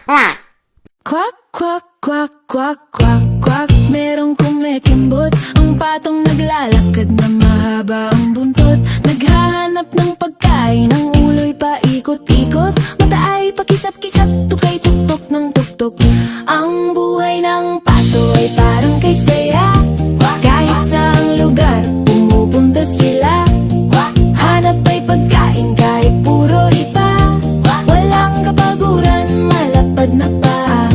Quack, quack, quack, quack, quack, quack. Merong kumikimbot, ang patong naglalakad na mahaba ang buntot. Naghahanap ng pagkain, ang ulo'y paikot-ikot. Mata ay pakisap-kisap, tukay tuktok ng tuktok. Ang buhay ng pato ay parang kay saya. Kahit saang lugar, pumupunta sila. Hanap ay pagkain kahit puro ipa. Walang kapaguran, malapad na paa.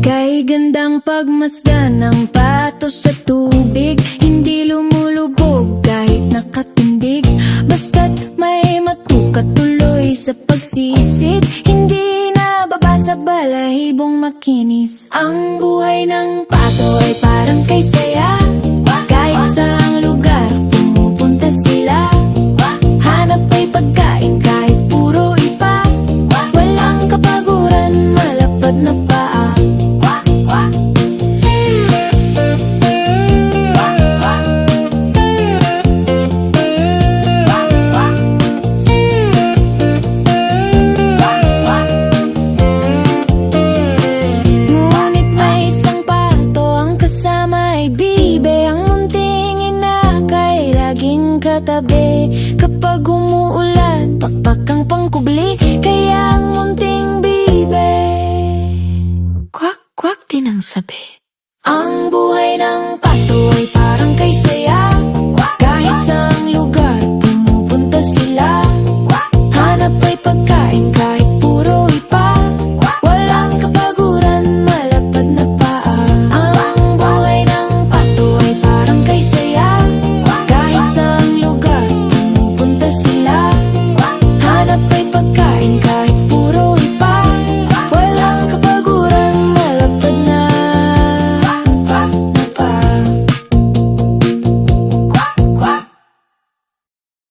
Kay gandang pagmasdan ng pato sa tubig, hindi lumulubog kahit nakatindig. Basta't may matuka tuloy sa pagsisid, hindi nababa sa balahibong makinis. Ang buhay ng pato ay parang kay saya. Kahit saang lugar, pumupunta sila. Hanap ay pagkain kahit puro ipa. Walang kapaguran, malapad na paa. Ngunit may isang pato, ang kasama ay bibe. Ang munting inakay laging katabi. Kapag umuulan, pakpak ang pangkubli, kaya ang munting bibe kwak-kwak din ang sabi. Ang buhay ng pato ay